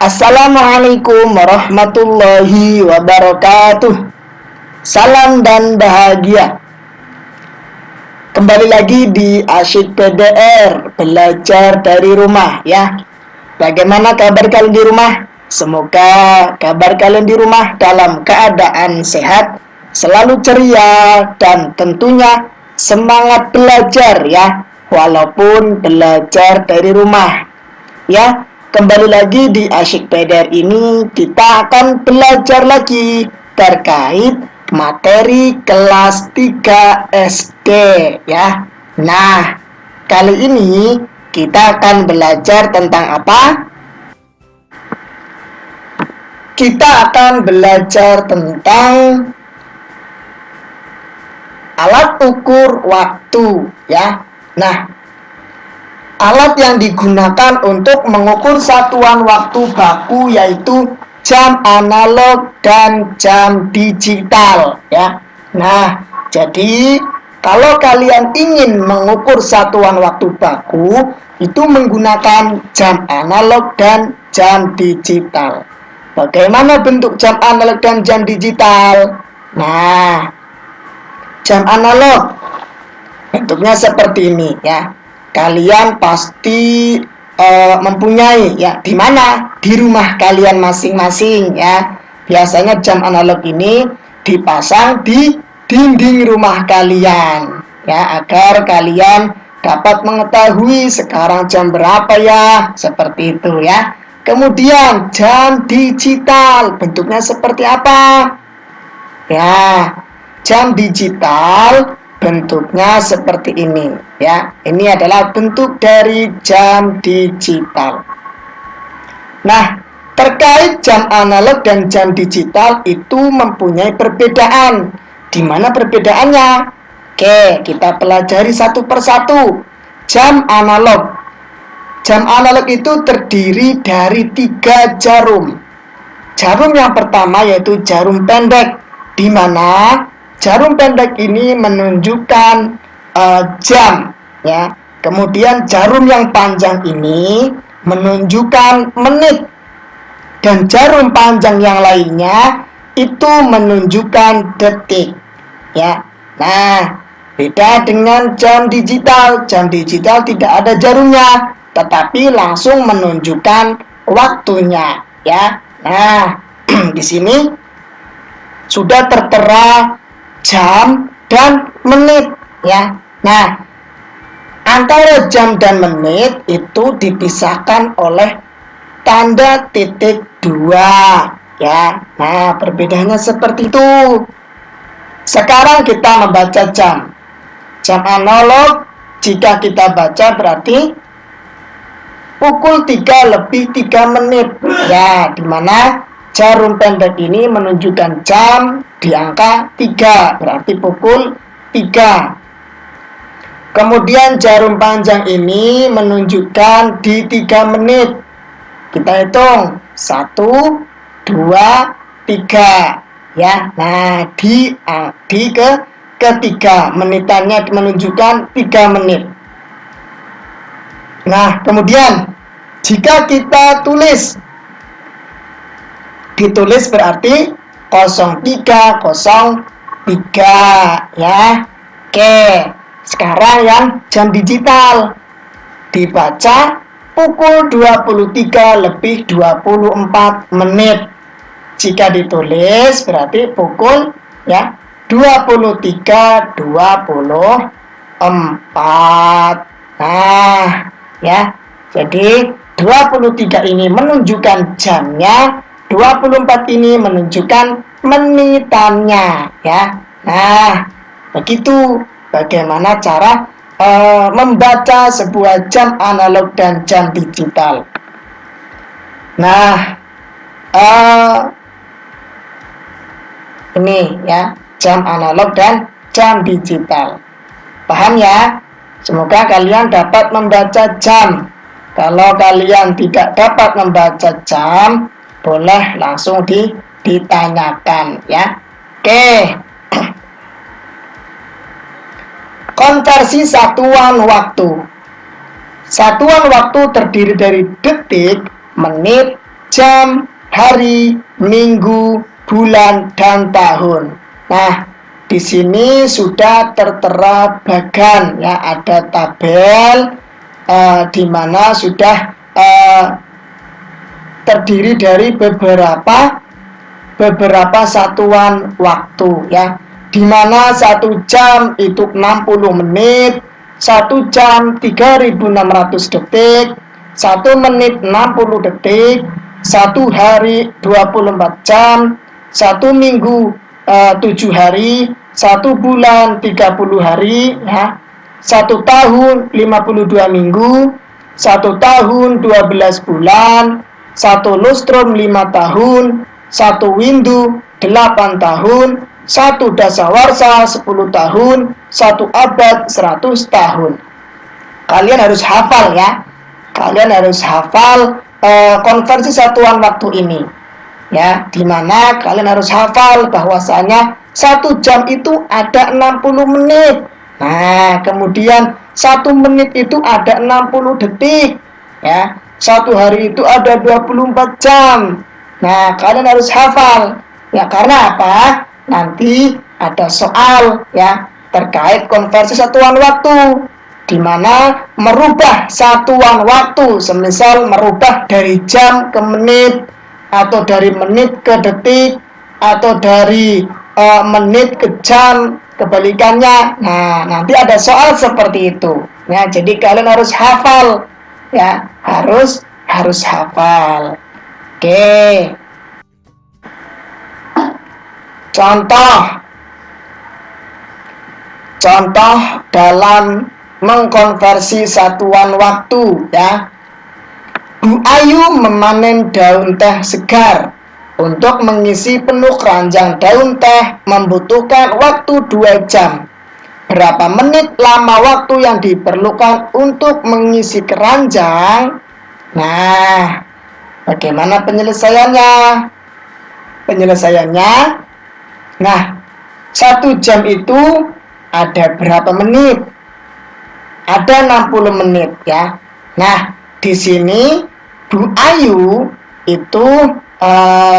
Assalamualaikum warahmatullahi wabarakatuh. Salam dan bahagia. Kembali lagi di Asyik PDR, belajar dari rumah ya. Bagaimana kabar kalian di rumah? Semoga kabar kalian di rumah dalam keadaan sehat, selalu ceria, dan tentunya semangat belajar ya, walaupun belajar dari rumah. Ya, kembali lagi di Asyik PDR ini kita akan belajar lagi terkait materi kelas 3 SD ya. Nah, kali ini kita akan belajar tentang apa? Kita akan belajar tentang alat ukur waktu ya. Nah, alat yang digunakan untuk mengukur satuan waktu baku yaitu jam analog dan jam digital ya. Nah, jadi kalau kalian ingin mengukur satuan waktu baku itu menggunakan jam analog dan jam digital. Bagaimana bentuk jam analog dan jam digital? Nah, jam analog bentuknya seperti ini ya. Kalian pasti mempunyai ya, di mana? Di rumah kalian masing-masing ya. Biasanya jam analog ini dipasang di dinding rumah kalian ya, agar kalian dapat mengetahui sekarang jam berapa ya, seperti itu ya. Kemudian jam digital bentuknya seperti apa? Ya, jam digital bentuknya seperti ini ya. Ini adalah bentuk dari jam digital. Nah, terkait jam analog dan jam digital itu mempunyai perbedaan. Di mana perbedaannya? Oke, kita pelajari satu persatu. Jam analog. Jam analog itu terdiri dari 3 jarum. Jarum yang pertama yaitu jarum pendek, di mana jarum pendek ini menunjukkan jam ya. Kemudian jarum yang panjang ini menunjukkan menit. Dan jarum panjang yang lainnya itu menunjukkan detik ya. Nah, beda dengan jam digital. Jam digital tidak ada jarumnya, tetapi langsung menunjukkan waktunya ya. Nah, di sini sudah tertera jam dan menit ya. Nah, antara jam dan menit itu dipisahkan oleh tanda titik 2 ya. Nah, perbedaannya seperti itu. Sekarang kita membaca jam. Jam analog jika kita baca berarti pukul 3 lebih 3 menit ya, dimana jarum pendek ini menunjukkan jam di angka 3, berarti pukul 3. Kemudian jarum panjang ini menunjukkan di 3 menit. Kita hitung 1, 2, 3 ya. Nah, di ketiga menitannya menunjukkan 3 menit. Nah, kemudian jika kita ditulis berarti 0303 ya. Oke, sekarang yang jam digital dibaca pukul 23 lebih 24 menit. Jika ditulis berarti pukul ya 23.24. Nah, ya. Jadi 23 ini menunjukkan jamnya, 24 ini menunjukkan menitannya ya. Nah, begitu bagaimana cara membaca sebuah jam analog dan jam digital. Nah, ini ya, jam analog dan jam digital. Paham ya? Semoga kalian dapat membaca jam. Kalau kalian tidak dapat membaca jam, boleh langsung ditanyakan ya. Oke. Konversi satuan waktu. Satuan waktu terdiri dari detik, menit, jam, hari, minggu, bulan, dan tahun. Nah, di sini sudah tertera bagan ya, ada tabel di mana sudah terdiri dari beberapa satuan waktu ya, di mana 1 jam itu 60 menit, 1 jam 3600 detik, 1 menit 60 detik, 1 hari 24 jam, 1 minggu 7 hari, 1 bulan 30 hari ya, 1 tahun 52 minggu, 1 tahun 12 bulan, 1 lustrum 5 tahun, 1 windu 8 tahun, 1 dasawarsa 10 tahun, 1 abad 100 tahun. Kalian harus hafal ya. Kalian harus hafal konversi satuan waktu ini. Ya, dimana kalian harus hafal bahwasanya 1 jam itu ada 60 menit. Nah, kemudian 1 menit itu ada 60 detik. Ya, 1 hari itu ada 24 jam. Nah, kalian harus hafal. Ya, karena apa? Nanti ada soal ya terkait konversi satuan waktu, di mana merubah satuan waktu, semisal merubah dari jam ke menit, atau dari menit ke detik, atau dari menit ke jam, kebalikannya. Nah, nanti ada soal seperti itu. Ya, jadi kalian harus hafal. Ya, harus hafal. Oke. Contoh dalam mengkonversi satuan waktu ya. Bu Ayu memanen daun teh segar. Untuk mengisi penuh keranjang daun teh membutuhkan waktu 2 jam. Berapa menit lama waktu yang diperlukan untuk mengisi keranjang? Nah, bagaimana penyelesaiannya? Nah, 1 jam itu ada berapa menit? Ada 60 menit ya. Nah, di sini Bu Ayu itu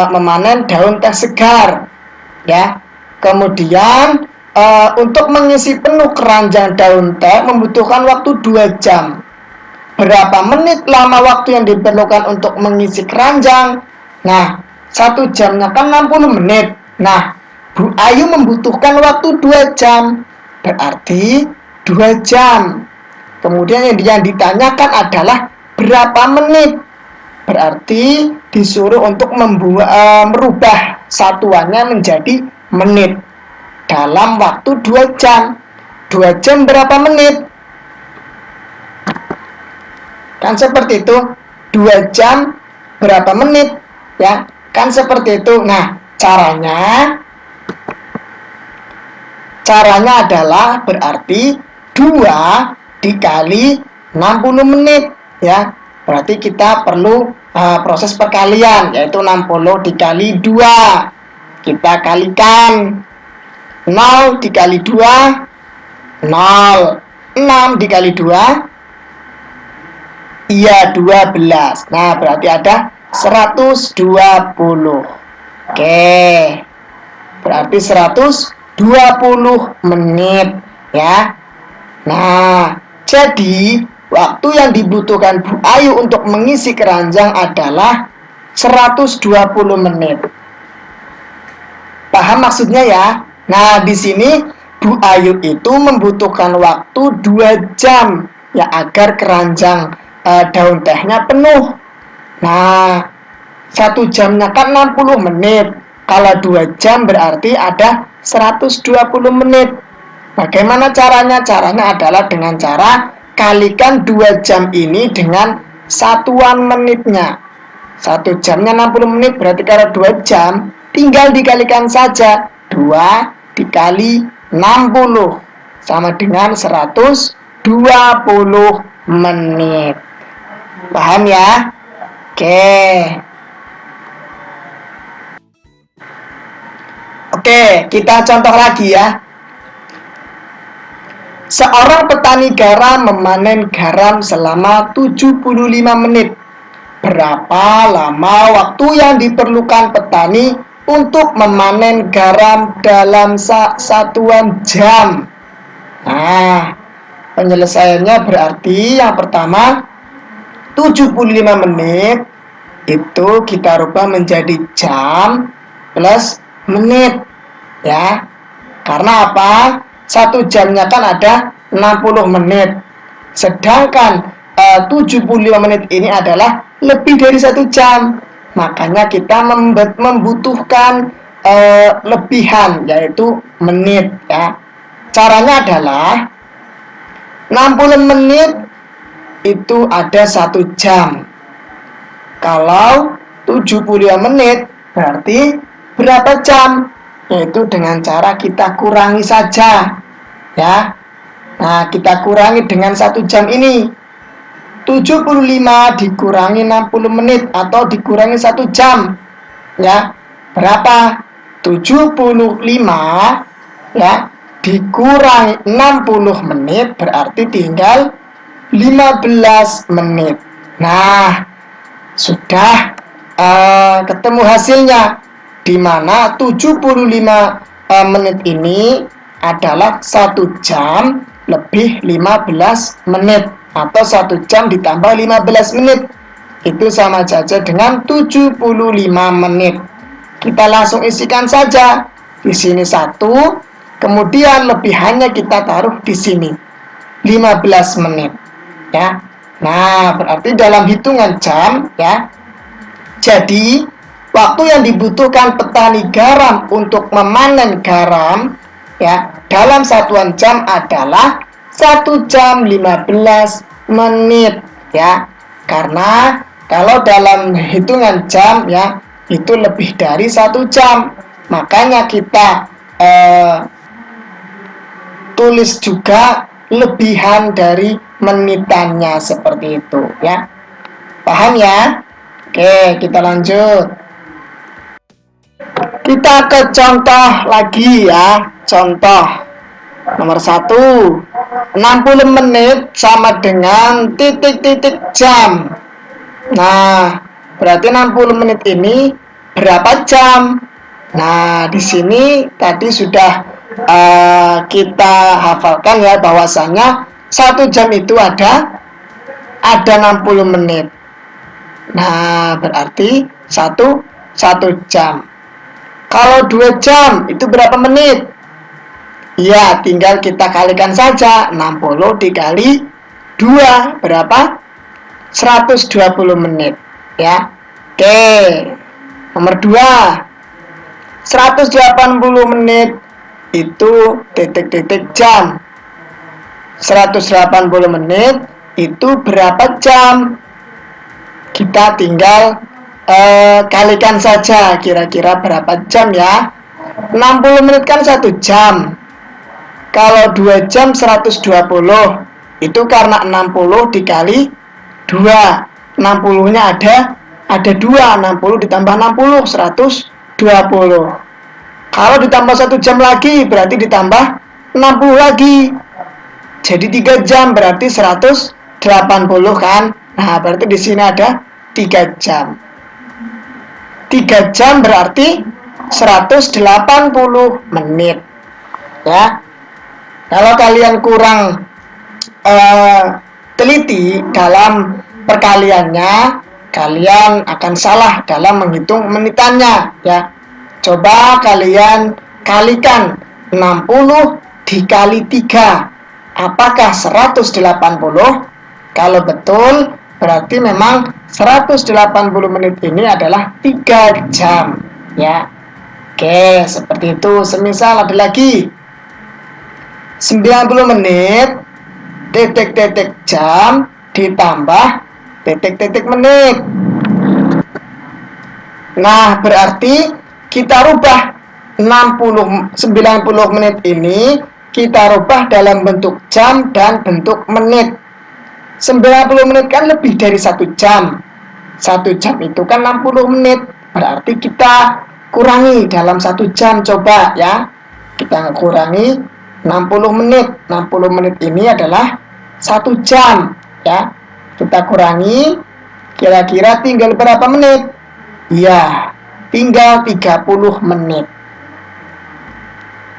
memanen daun teh segar ya. Kemudian untuk mengisi penuh keranjang daun teh membutuhkan waktu 2 jam. Berapa menit lama waktu yang diperlukan untuk mengisi keranjang? Nah, 1 jamnya kan 60 menit. Nah, Bu Ayu membutuhkan waktu 2 jam. Berarti 2 jam. Kemudian yang ditanyakan adalah berapa menit. Berarti disuruh untuk merubah satuannya menjadi menit dalam waktu 2 jam. 2 jam berapa menit? Kan seperti itu. 2 jam berapa menit? Ya, kan seperti itu. Nah, caranya adalah berarti 2 dikali 60 menit ya. Berarti kita perlu proses perkalian, yaitu 60 dikali 2. Kita kalikan. 0 dikali 2 0. 6 dikali 2 iya 12. Nah, berarti ada 120. Oke. Berarti 120 menit ya. Nah, jadi waktu yang dibutuhkan Bu Ayu untuk mengisi keranjang adalah 120 menit. Paham maksudnya ya? Nah, di sini Bu Ayu itu membutuhkan waktu 2 jam ya agar keranjang daun tehnya penuh. Nah, 1 jamnya kan 60 menit. Kalau 2 jam berarti ada 120 menit. Bagaimana caranya? Caranya adalah dengan cara kalikan 2 jam ini dengan satuan menitnya. 1 jamnya 60 menit, berarti kalau 2 jam tinggal dikalikan saja. 2 dikali 60 sama dengan 120 menit. Paham ya? Oke, kita contoh lagi ya. Seorang petani garam memanen garam selama 75 menit. berapa lama waktu yang diperlukan petani untuk memanen garam dalam satuan jam. Nah, penyelesaiannya berarti yang pertama 75 menit itu kita rubah menjadi jam plus menit ya. Karena apa? Satu jamnya kan ada 60 menit. Sedangkan 75 menit ini adalah lebih dari 1 jam. Makanya kita membutuhkan lebihan yaitu menit ya. Caranya adalah 60 menit itu ada 1 jam. Kalau 75 menit berarti berapa jam? Yaitu dengan cara kita kurangi saja ya. Nah, kita kurangi dengan 1 jam ini. 75 dikurangi 60 menit atau dikurangi 1 jam ya. Berapa? 75 ya dikurangi 60 menit berarti tinggal 15 menit. Nah, sudah ketemu hasilnya, di mana 75 menit ini adalah 1 jam lebih 15 menit atau 1 jam ditambah 15 menit itu sama saja dengan 75 menit. Kita langsung isikan saja di sini 1, kemudian lebihannya kita taruh di sini 15 menit ya. Nah, berarti dalam hitungan jam ya. Jadi, waktu yang dibutuhkan petani garam untuk memanen garam ya dalam satuan jam adalah 1 jam 15 menit ya. Karena kalau dalam hitungan jam ya itu lebih dari 1 jam. Makanya kita tulis juga lebihan dari menitannya seperti itu ya. Paham ya? Oke, kita lanjut. Kita ke contoh lagi ya. Contoh nomor 1, 60 menit sama dengan titik-titik jam. Nah, berarti 60 menit ini berapa jam? Nah, di sini tadi sudah kita hafalkan ya bahwasanya 1 jam itu ada 60 menit. Nah, berarti 1 jam. Kalau 2 jam itu berapa menit? Ya, tinggal kita kalikan saja. 60 dikali 2 berapa? 120 menit ya. Oke. Nomor 2, 180 menit itu titik-titik jam. 180 menit itu berapa jam? Kita tinggal kalikan saja kira-kira berapa jam ya. 60 menit kan 1 jam. Kalau 2 jam 120. Itu karena 60 dikali 2. 60-nya ada 2. 60 ditambah 60 120. Kalau ditambah 1 jam lagi berarti ditambah 60 lagi. Jadi 3 jam berarti 180 kan. Nah, berarti di sini ada 3 jam. 3 jam berarti 180 menit. Ya. Kalau kalian kurang teliti dalam perkaliannya, kalian akan salah dalam menghitung menitannya, ya. Coba kalian kalikan 60 dikali 3. Apakah 180? Kalau betul, berarti memang 180 menit ini adalah 3 jam ya. Oke, seperti itu. Semisal ada lagi 90 menit titik-titik jam ditambah titik-titik menit. Nah, berarti kita rubah 90 menit ini kita rubah dalam bentuk jam dan bentuk menit. 90 menit kan lebih dari 1 jam. 1 jam itu kan 60 menit. Berarti kita kurangi dalam 1 jam. Coba ya. Kita kurangi 60 menit. 60 menit ini adalah 1 jam. Ya. Kita kurangi. Kira-kira tinggal berapa menit? Ya, tinggal 30 menit.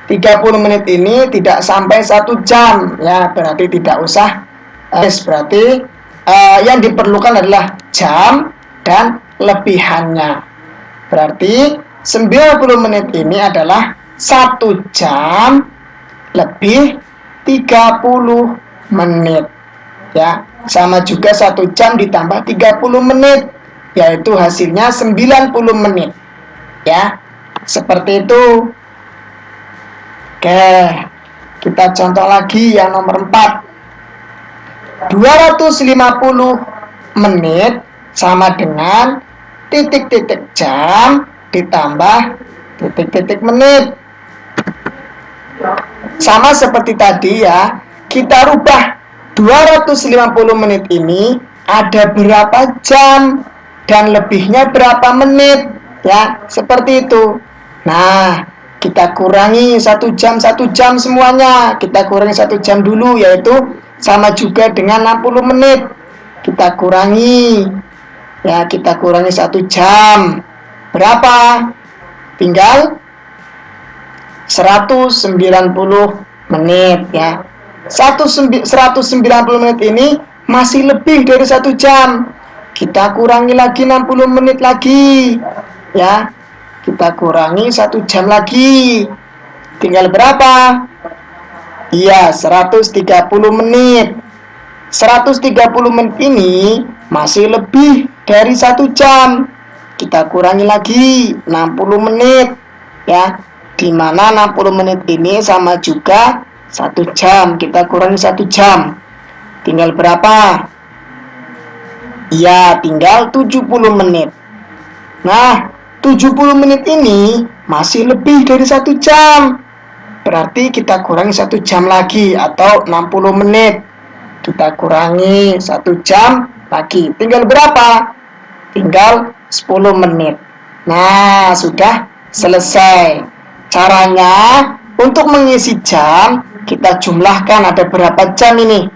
30 menit ini tidak sampai 1 jam. Ya, berarti tidak usah. Berarti yang diperlukan adalah jam dan lebihannya. Berarti 90 menit ini adalah 1 jam lebih 30 menit. Ya, sama juga 1 jam ditambah 30 menit, yaitu hasilnya 90 menit. Ya, seperti itu. Oke, kita contoh lagi yang nomor 4. 250 menit sama dengan titik-titik jam ditambah titik-titik menit. Sama seperti tadi ya, kita rubah 250 menit ini ada berapa jam dan lebihnya berapa menit, ya, seperti itu. Nah, kita kurangi 1 jam semuanya. Kita kurangi 1 jam dulu, yaitu sama juga dengan 60 menit. Kita kurangi, ya, kita kurangi 1 jam. Berapa? Tinggal 190 menit, ya. 190 menit ini masih lebih dari 1 jam. Kita kurangi lagi 60 menit lagi, ya. Kita kurangi 1 jam lagi. Tinggal berapa? Iya, 130 menit. 130 menit ini masih lebih dari 1 jam. Kita kurangi lagi 60 menit, ya. Di mana 60 menit ini sama juga 1 jam. Kita kurangi 1 jam. Tinggal berapa? Iya, tinggal 70 menit. Nah, 70 menit ini masih lebih dari 1 jam. Berarti kita kurangi 1 jam lagi atau 60 menit. Kita kurangi 1 jam lagi. Tinggal berapa? Tinggal 10 menit. Nah, sudah selesai. Caranya untuk mengisi jam, kita jumlahkan ada berapa jam ini.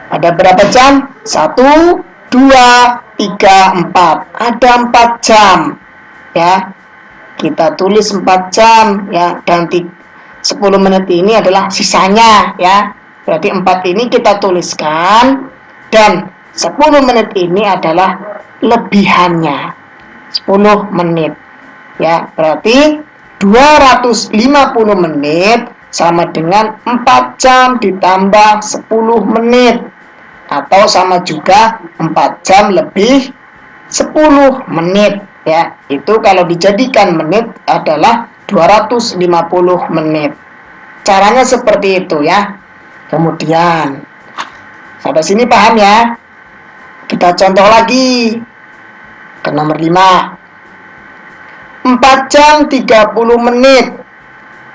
Ada berapa jam? 1, 2, 3, 4. Ada 4 jam. Ya, kita tulis 4 jam, ya, dan 10 menit ini adalah sisanya, ya. Berarti 4 ini kita tuliskan dan 10 menit ini adalah lebihannya. 10 menit. Ya, berarti 250 menit sama dengan 4 jam ditambah 10 menit atau sama juga 4 jam lebih 10 menit. Ya, itu kalau dijadikan menit adalah 250 menit. Caranya seperti itu, ya. Kemudian sampai sini paham, ya? Kita contoh lagi ke nomor 5. 4 jam 30 menit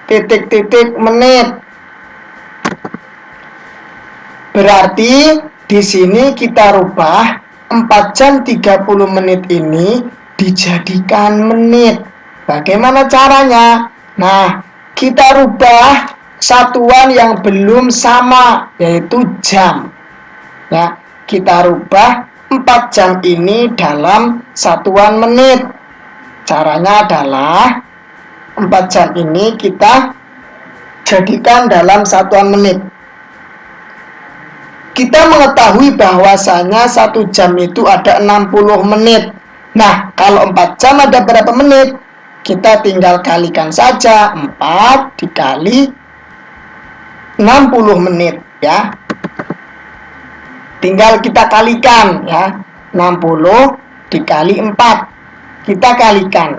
titik-titik menit. Berarti di sini kita rubah 4 jam 30 menit ini dijadikan menit. Bagaimana caranya? Nah, kita rubah satuan yang belum sama, yaitu jam. Ya, kita rubah 4 jam ini dalam satuan menit. Caranya adalah 4 jam ini kita jadikan dalam satuan menit. Kita mengetahui bahwasanya 1 jam itu ada 60 menit. Nah, kalau 4 jam ada berapa menit? Kita tinggal kalikan saja 4 dikali 60 menit, ya. Tinggal kita kalikan, ya. 60 dikali 4. Kita kalikan.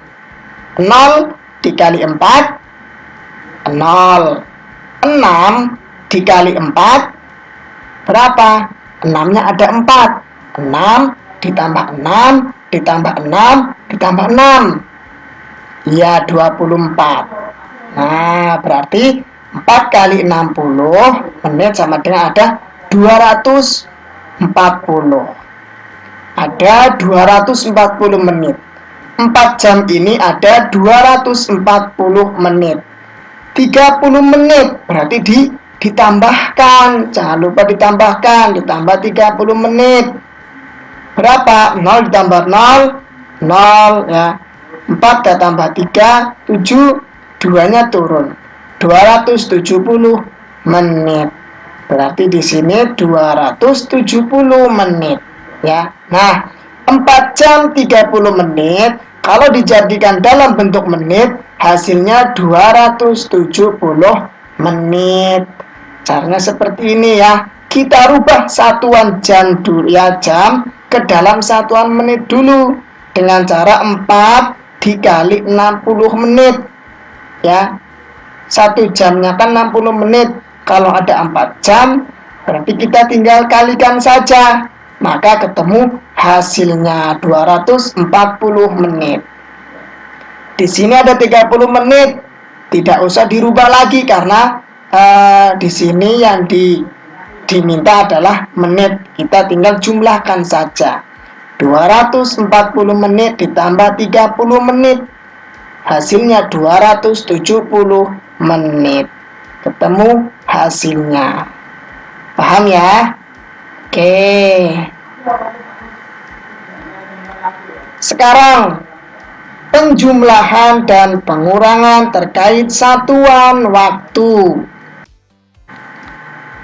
0 dikali 4 0. 6 dikali 4 berapa? 6-nya ada 4. 6 ditambah 6 ditambah 6 ditambah 6. Ya, 24. Nah, berarti 4 kali 60 menit sama dengan ada 240. Ada 240 menit. 4 jam ini ada 240 menit. 30 menit berarti ditambahkan. Jangan lupa ditambahkan. Ditambah 30 menit. Berapa? 0 ditambah 0, 0 ya. 4 tambah 3, 7, 2-nya turun. 270 menit. Berarti di sini 270 menit ya. Nah, 4 jam 30 menit kalau dijadikan dalam bentuk menit hasilnya 270 menit. Caranya seperti ini ya. Kita rubah satuan jam dulu ya, jam ke dalam satuan menit dulu dengan cara 4 dikali 60 menit ya. 1 jamnya kan 60 menit. Kalau ada 4 jam berarti kita tinggal kalikan saja, maka ketemu hasilnya 240 menit. Di sini ada 30 menit, tidak usah dirubah lagi karena di sini yang diminta adalah menit. Kita tinggal jumlahkan saja. 240 menit ditambah 30 menit. Hasilnya 270 menit. Ketemu hasilnya. Paham ya? Oke. Sekarang penjumlahan dan pengurangan terkait satuan waktu.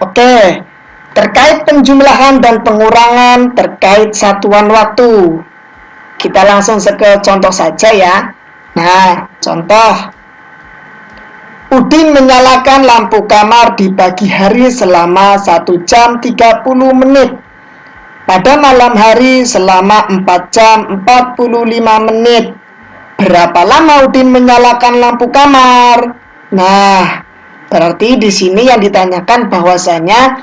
Oke, terkait penjumlahan dan pengurangan terkait satuan waktu. Kita langsung ke contoh saja ya. Nah, contoh. Udin menyalakan lampu kamar di pagi hari selama 1 jam 30 menit. Pada malam hari selama 4 jam 45 menit. Berapa lama Udin menyalakan lampu kamar? Nah, berarti di sini yang ditanyakan bahwasanya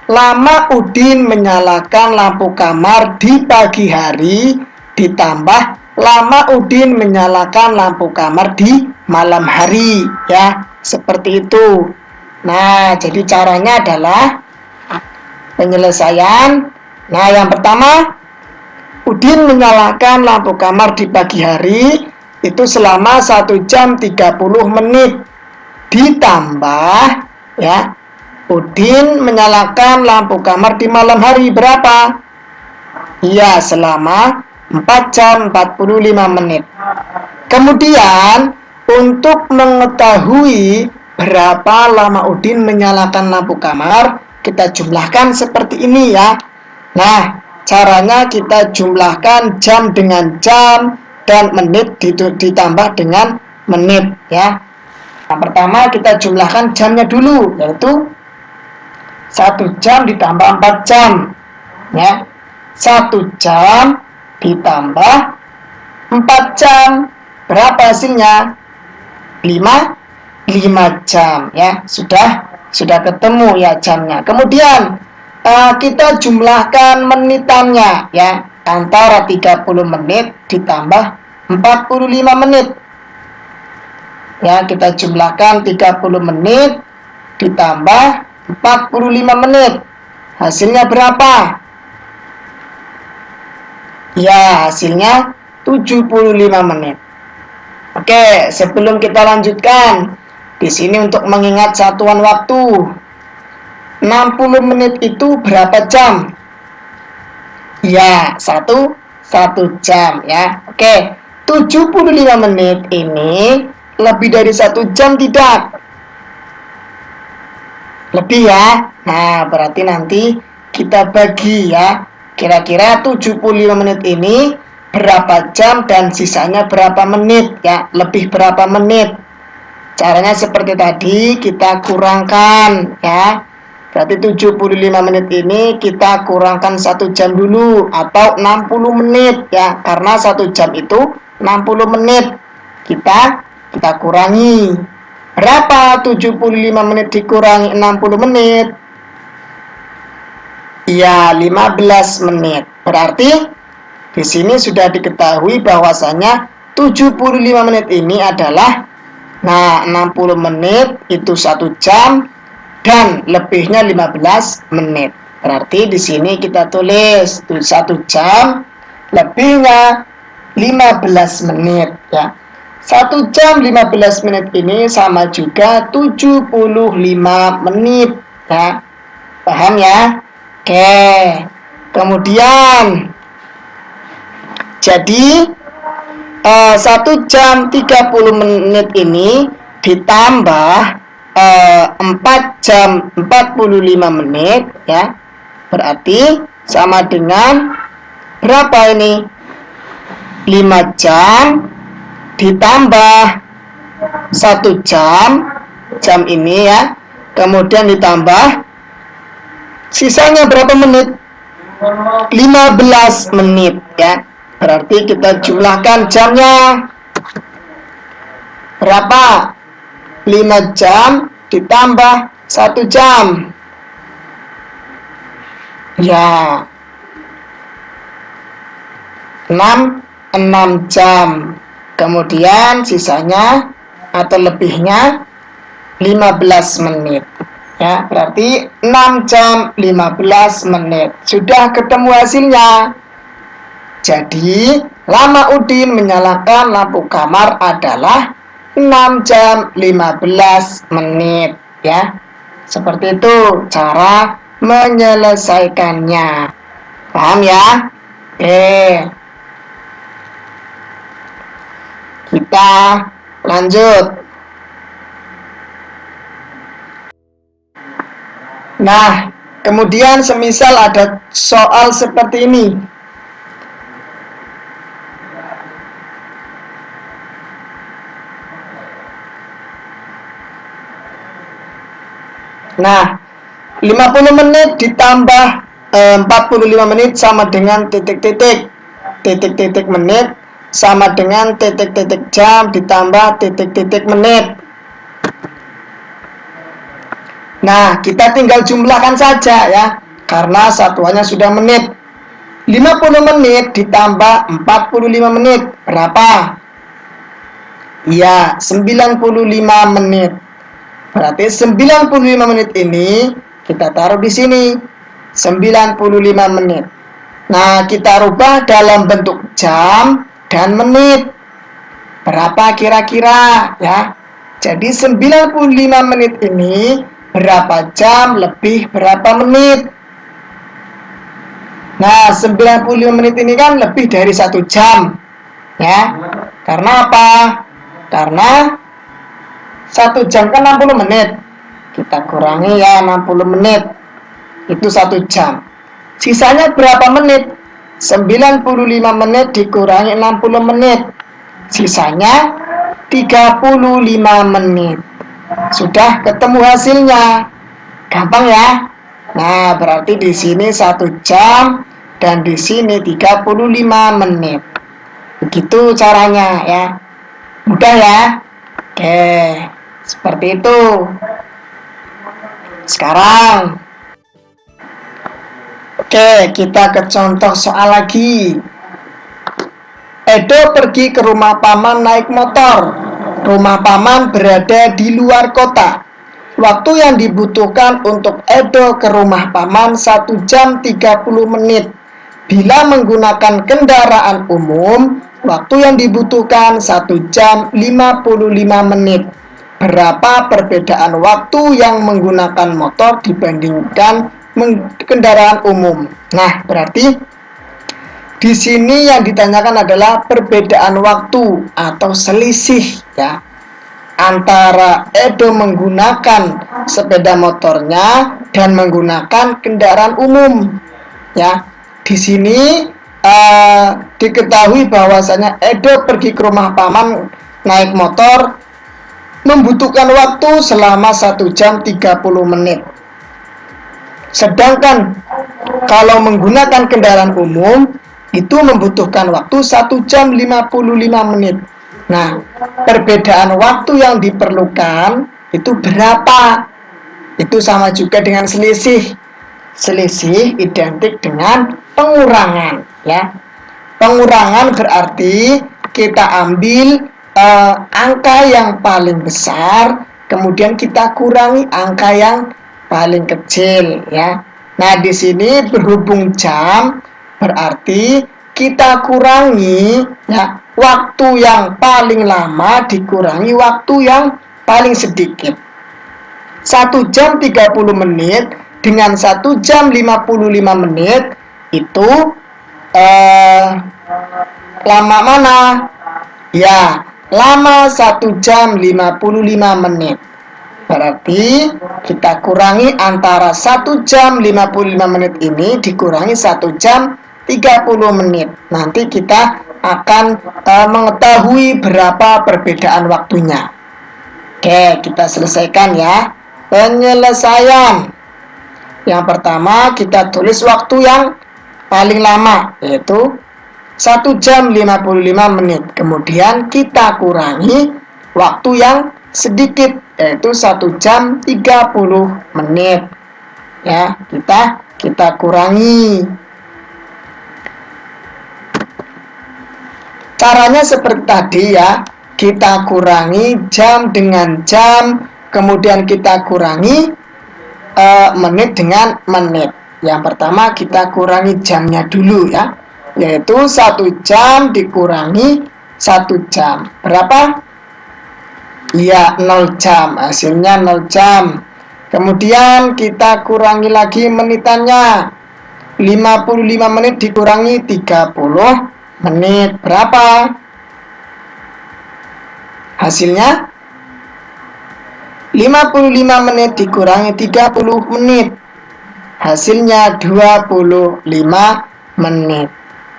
lama Udin menyalakan lampu kamar di pagi hari ditambah lama Udin menyalakan lampu kamar di malam hari ya, seperti itu. Nah, jadi caranya adalah penyelesaian. Nah, yang pertama, Udin menyalakan lampu kamar di pagi hari itu selama 1 jam 30 menit ditambah ya, Udin menyalakan lampu kamar di malam hari berapa? Iya, selama 4 jam 45 menit. Kemudian untuk mengetahui berapa lama Udin menyalakan lampu kamar, kita jumlahkan seperti ini ya. Nah, caranya kita jumlahkan jam dengan jam dan menit ditambah dengan menit ya. Nah, pertama kita jumlahkan jamnya dulu, yaitu 1 jam ditambah 4 jam ya. 1 jam ditambah 4 jam. Berapa hasilnya? 5 jam ya. Sudah ketemu ya jamnya. Kemudian kita jumlahkan menitannya ya. Antara 30 menit ditambah 45 menit. Ya, kita jumlahkan 30 menit ditambah 45 menit. Hasilnya berapa? Ya, hasilnya 75 menit. Oke, sebelum kita lanjutkan, di sini untuk mengingat satuan waktu. 60 menit itu berapa jam? Ya, satu jam ya. Oke, 75 menit ini lebih dari 1 jam tidak? Lebih ya. Nah, berarti nanti kita bagi ya. Kira-kira 75 menit ini berapa jam dan sisanya berapa menit ya, lebih berapa menit. Caranya seperti tadi, kita kurangkan ya. Berarti 75 menit ini kita kurangkan 1 jam dulu atau 60 menit ya, karena 1 jam itu 60 menit. Kita kurangi. Berapa 75 menit dikurangi 60 menit? Ya, 15 menit. Berarti di sini sudah diketahui bahwasanya 75 menit ini adalah 60 menit itu 1 jam dan lebihnya 15 menit. Berarti di sini kita tulis 1 jam lebihnya 15 menit ya. 1 jam 15 menit ini sama juga 75 menit ya. Paham ya? Oke. Kemudian jadi 1 jam 30 menit ini ditambah 4 jam 45 menit ya. Berarti sama dengan berapa ini? 5 jam ditambah 1 jam ini ya. Kemudian ditambah sisanya berapa menit? 15 menit ya. Berarti kita jumlahkan jamnya. Berapa? 5 jam ditambah 1 jam. Ya. 6 jam. Kemudian sisanya atau lebihnya 15 menit. Ya, berarti 6 jam 15 menit. Sudah ketemu hasilnya. Jadi, lama Udin menyalakan lampu kamar adalah 6 jam 15 menit. Ya, seperti itu cara menyelesaikannya. Paham ya? Oke. Kita lanjut. Nah, kemudian semisal ada soal seperti ini. Nah, 50 menit ditambah 45 menit sama dengan titik-titik. Titik-titik menit sama dengan titik-titik jam ditambah titik-titik menit. Nah, kita tinggal jumlahkan saja ya, karena satuannya sudah menit. 50 menit ditambah 45 menit, berapa? Ya, 95 menit. Berarti 95 menit ini kita taruh di sini. 95 menit. Nah, kita rubah dalam bentuk jam dan menit. Berapa kira-kira ya? Jadi 95 menit ini berapa jam lebih berapa menit? Nah, 95 menit ini kan lebih dari 1 jam. Ya. Karena apa? Karena 1 jam kan 60 menit. Kita kurangi ya 60 menit. Itu 1 jam. Sisanya berapa menit? 95 menit dikurangi 60 menit. Sisanya 35 menit. Sudah ketemu hasilnya. Gampang ya? Nah, berarti di sini 1 jam dan di sini 35 menit. Begitu caranya ya. Mudah ya? Oke, seperti itu. Sekarang kita ke contoh soal lagi. Edo pergi ke rumah paman naik motor. Rumah paman berada di luar kota. Waktu yang dibutuhkan untuk Edo ke rumah paman 1 jam 30 menit. Bila menggunakan kendaraan umum, waktu yang dibutuhkan 1 jam 55 menit. Berapa perbedaan waktu yang menggunakan motor dibandingkan kendaraan umum? Nah, berarti di sini yang ditanyakan adalah perbedaan waktu atau selisih ya antara Edo menggunakan sepeda motornya dan menggunakan kendaraan umum. Ya, di sini diketahui bahwasanya Edo pergi ke rumah paman naik motor membutuhkan waktu selama 1 jam 30 menit. Sedangkan kalau menggunakan kendaraan umum itu membutuhkan waktu 1 jam 55 menit. Nah, perbedaan waktu yang diperlukan itu berapa? Itu sama juga dengan selisih. Selisih identik dengan pengurangan ya. Pengurangan berarti kita ambil angka yang paling besar, kemudian kita kurangi angka yang paling kecil ya. Nah, di sini berhubung jam berarti kita kurangi ya waktu yang paling lama dikurangi waktu yang paling sedikit. 1 jam 30 menit dengan 1 jam 55 menit itu lama mana? Ya, lama 1 jam 55 menit. Berarti kita kurangi antara 1 jam 55 menit ini dikurangi 1 jam 30 menit. Nanti kita akan mengetahui berapa perbedaan waktunya. Oke, kita selesaikan ya. Penyelesaian. Yang pertama kita tulis waktu yang paling lama, yaitu 1 jam 55 menit. Kemudian kita kurangi waktu yang sedikit, yaitu 1 jam 30 menit. Ya, kita kurangi. Caranya seperti tadi ya. Kita kurangi jam dengan jam, kemudian kita kurangi menit dengan menit. Yang pertama kita kurangi jamnya dulu ya, yaitu 1 jam dikurangi 1 jam. Berapa? Ya, 0 jam. Hasilnya 0 jam. Kemudian kita kurangi lagi menitannya. 55 menit dikurangi 30 menit. Berapa? Hasilnya 55 menit dikurangi 30 menit. Hasilnya 25 menit.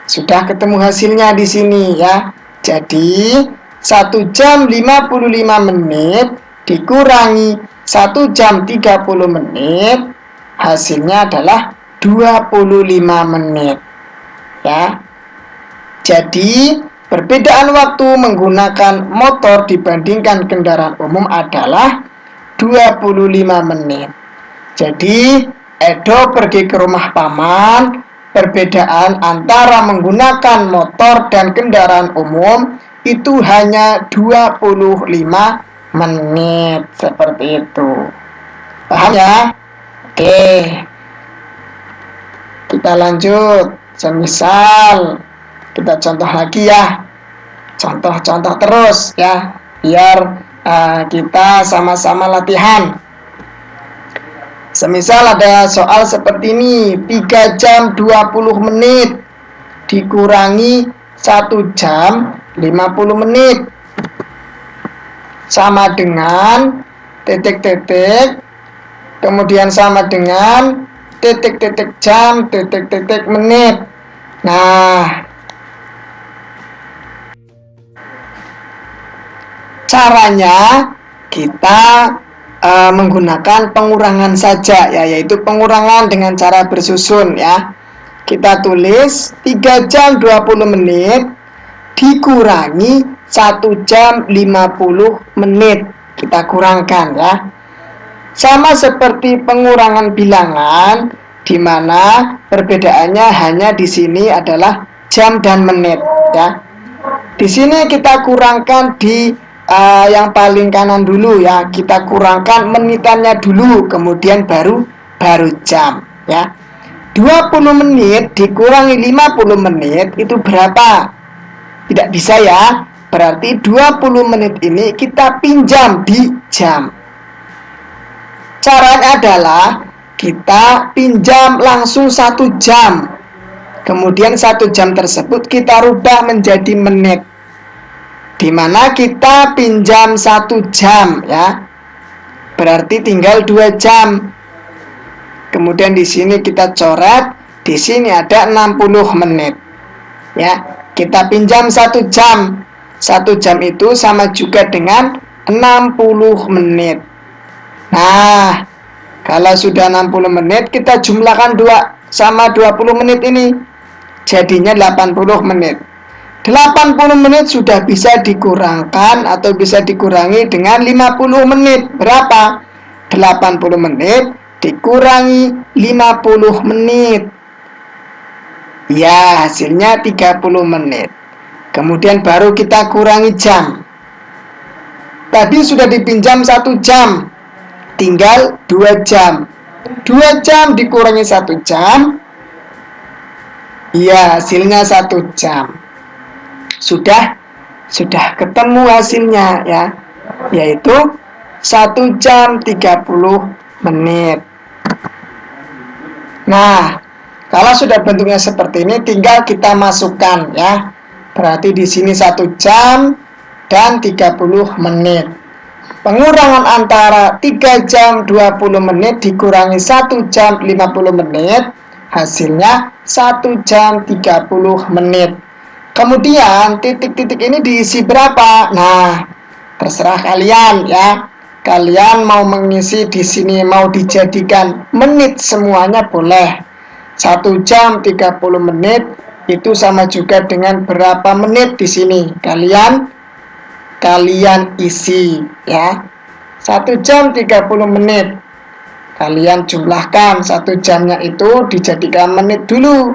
Sudah ketemu hasilnya di sini ya. Jadi 1 jam 55 menit dikurangi 1 jam 30 menit, hasilnya adalah 25 menit. Ya. Jadi perbedaan waktu menggunakan motor dibandingkan kendaraan umum adalah 25 menit. Jadi Edo pergi ke rumah paman. Perbedaan antara menggunakan motor dan kendaraan umum itu hanya 25 menit. Seperti itu. Paham ya? Oke. Kita lanjut. Semisal kita contoh lagi ya. Contoh-contoh terus ya. Biar kita sama-sama latihan. Semisal ada soal seperti ini, 3 jam 20 menit dikurangi 1 jam 50 menit sama dengan titik-titik, kemudian sama dengan titik-titik jam, titik-titik menit. Nah, caranya kita menggunakan pengurangan saja ya, yaitu pengurangan dengan cara bersusun ya. Kita tulis 3 jam 20 menit dikurangi 1 jam 50 menit. Kita kurangkan ya. Sama seperti pengurangan bilangan, di mana perbedaannya hanya di sini adalah jam dan menit ya. Di sini kita kurangkan di yang paling kanan dulu ya, kita kurangkan menitannya dulu, kemudian baru jam ya. 20 menit dikurangi 50 menit itu berapa? Tidak bisa ya. Berarti 20 menit ini kita pinjam di jam. Caranya adalah kita pinjam langsung 1 jam. Kemudian 1 jam tersebut kita rubah menjadi menit, di mana kita pinjam 1 jam ya. Berarti tinggal 2 jam. Kemudian di sini kita coret, di sini ada 60 menit. Ya, kita pinjam 1 jam. 1 jam itu sama juga dengan 60 menit. Nah, kalau sudah 60 menit kita jumlahkan 2 sama 20 menit ini. Jadinya 80 menit. 80 menit sudah bisa dikurangkan atau bisa dikurangi dengan 50 menit. Berapa? 80 menit dikurangi 50 menit. Ya, hasilnya 30 menit. Kemudian baru kita kurangi jam. Tadi sudah dipinjam 1 jam. Tinggal 2 jam. 2 jam dikurangi 1 jam. Ya, hasilnya 1 jam. Sudah ketemu hasilnya ya, yaitu 1 jam 30 menit. Nah, Kalau sudah bentuknya seperti ini, tinggal kita masukkan ya. Berarti di sini 1 jam dan 30 menit. Pengurangan antara 3 jam 20 menit dikurangi 1 jam 50 menit, hasilnya 1 jam 30 menit. Kemudian titik-titik ini diisi berapa? Nah, terserah kalian ya. Kalian mau mengisi di sini, mau dijadikan menit semuanya boleh. 1 jam 30 menit itu sama juga dengan berapa menit di sini. Kalian isi ya. 1 jam 30 menit. Kalian jumlahkan 1 jamnya itu dijadikan menit dulu.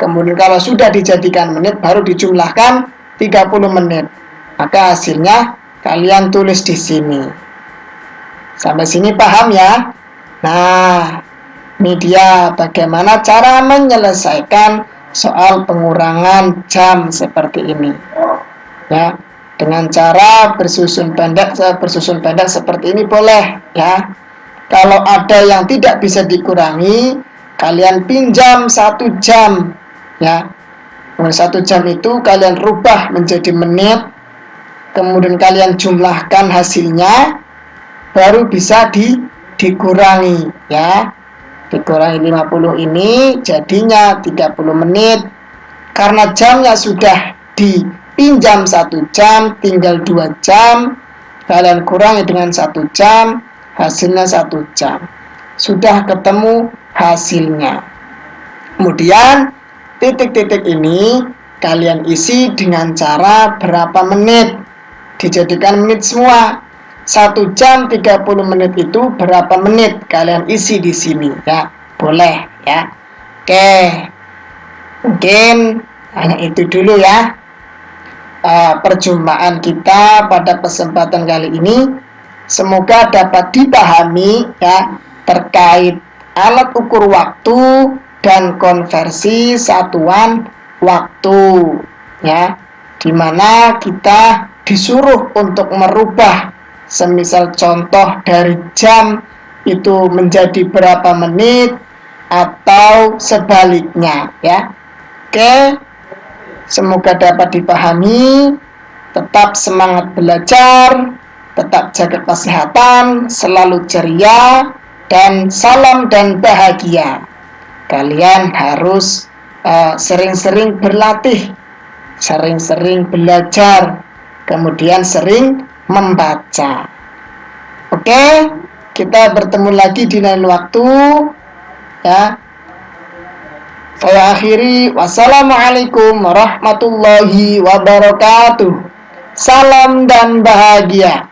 Kemudian kalau sudah dijadikan menit baru dijumlahkan 30 menit. Maka hasilnya kalian tulis di sini. Sampai sini paham ya? Nah, ini dia bagaimana cara menyelesaikan soal pengurangan jam seperti ini. Ya, dengan cara bersusun pendek seperti ini boleh ya. Kalau ada yang tidak bisa dikurangi, kalian pinjam 1 jam ya. 1 jam itu kalian rubah menjadi menit, kemudian kalian jumlahkan hasilnya, baru bisa dikurangi ya. Dikurangi 50 ini jadinya 30 menit. Karena jamnya sudah dipinjam 1 jam, tinggal 2 jam, kalian kurangi dengan 1 jam, hasilnya 1 jam. Sudah ketemu hasilnya. Kemudian titik-titik ini kalian isi dengan cara berapa menit. Dijadikan menit semua. 1 jam 30 menit itu berapa menit? Kalian isi di sini ya. Boleh ya. Oke. Mungkin hanya itu dulu ya. Perjumpaan kita pada kesempatan kali ini. Semoga dapat dipahami ya terkait alat ukur waktu dan konversi satuan waktu ya. Dimana kita disuruh untuk merubah, semisal contoh dari jam itu menjadi berapa menit atau sebaliknya ya. Oke, semoga dapat dipahami. Tetap semangat belajar, tetap jaga kesehatan, selalu ceria, dan salam dan bahagia. Kalian harus sering-sering berlatih, sering-sering belajar, kemudian sering membaca. Oke, kita bertemu lagi di lain waktu ya. Saya akhiri, wassalamualaikum warahmatullahi wabarakatuh. Salam dan bahagia.